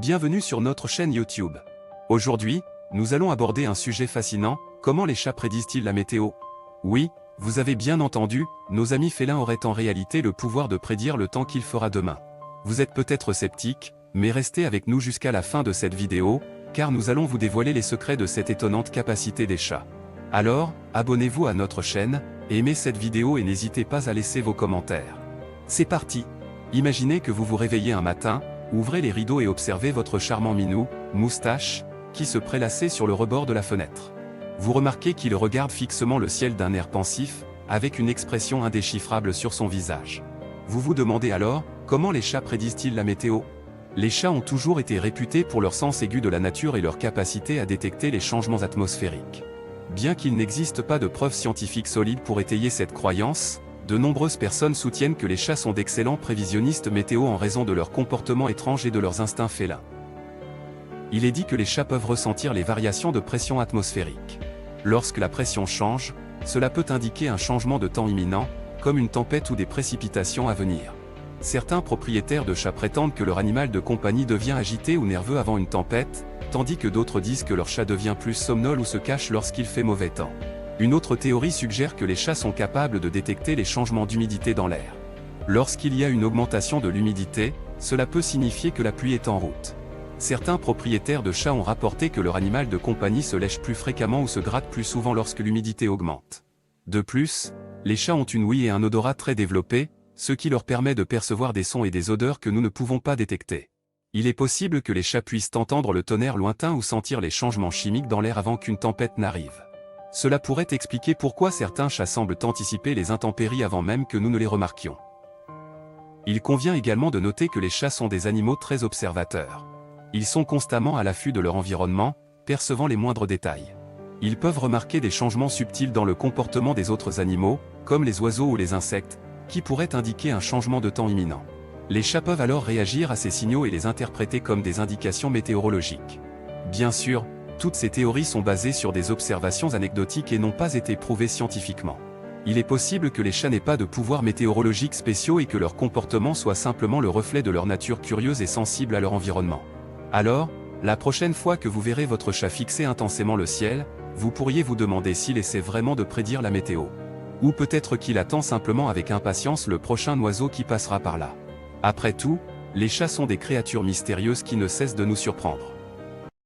Bienvenue sur notre chaîne YouTube. Aujourd'hui, nous allons aborder un sujet fascinant, comment les chats prédisent-ils la météo? Oui, vous avez bien entendu, nos amis félins auraient en réalité le pouvoir de prédire le temps qu'il fera demain. Vous êtes peut-être sceptique, mais restez avec nous jusqu'à la fin de cette vidéo, car nous allons vous dévoiler les secrets de cette étonnante capacité des chats. Alors, abonnez-vous à notre chaîne, aimez cette vidéo et n'hésitez pas à laisser vos commentaires. C'est parti! Imaginez que vous vous réveillez un matin, ouvrez les rideaux et observez votre charmant minou, Moustache, qui se prélassait sur le rebord de la fenêtre. Vous remarquez qu'il regarde fixement le ciel d'un air pensif, avec une expression indéchiffrable sur son visage. Vous vous demandez alors, comment les chats prédisent-ils la météo? Les chats ont toujours été réputés pour leur sens aigu de la nature et leur capacité à détecter les changements atmosphériques. Bien qu'il n'existe pas de preuves scientifiques solides pour étayer cette croyance, de nombreuses personnes soutiennent que les chats sont d'excellents prévisionnistes météo en raison de leur comportement étrange et de leurs instincts félins. Il est dit que les chats peuvent ressentir les variations de pression atmosphérique. Lorsque la pression change, cela peut indiquer un changement de temps imminent, comme une tempête ou des précipitations à venir. Certains propriétaires de chats prétendent que leur animal de compagnie devient agité ou nerveux avant une tempête, tandis que d'autres disent que leur chat devient plus somnolent ou se cache lorsqu'il fait mauvais temps. Une autre théorie suggère que les chats sont capables de détecter les changements d'humidité dans l'air. Lorsqu'il y a une augmentation de l'humidité, cela peut signifier que la pluie est en route. Certains propriétaires de chats ont rapporté que leur animal de compagnie se lèche plus fréquemment ou se gratte plus souvent lorsque l'humidité augmente. De plus, les chats ont une ouïe et un odorat très développés, ce qui leur permet de percevoir des sons et des odeurs que nous ne pouvons pas détecter. Il est possible que les chats puissent entendre le tonnerre lointain ou sentir les changements chimiques dans l'air avant qu'une tempête n'arrive. Cela pourrait expliquer pourquoi certains chats semblent anticiper les intempéries avant même que nous ne les remarquions. Il convient également de noter que les chats sont des animaux très observateurs. Ils sont constamment à l'affût de leur environnement, percevant les moindres détails. Ils peuvent remarquer des changements subtils dans le comportement des autres animaux, comme les oiseaux ou les insectes, qui pourraient indiquer un changement de temps imminent. Les chats peuvent alors réagir à ces signaux et les interpréter comme des indications météorologiques. Bien sûr, toutes ces théories sont basées sur des observations anecdotiques et n'ont pas été prouvées scientifiquement. Il est possible que les chats n'aient pas de pouvoirs météorologiques spéciaux et que leur comportement soit simplement le reflet de leur nature curieuse et sensible à leur environnement. Alors, la prochaine fois que vous verrez votre chat fixer intensément le ciel, vous pourriez vous demander s'il essaie vraiment de prédire la météo. Ou peut-être qu'il attend simplement avec impatience le prochain oiseau qui passera par là. Après tout, les chats sont des créatures mystérieuses qui ne cessent de nous surprendre.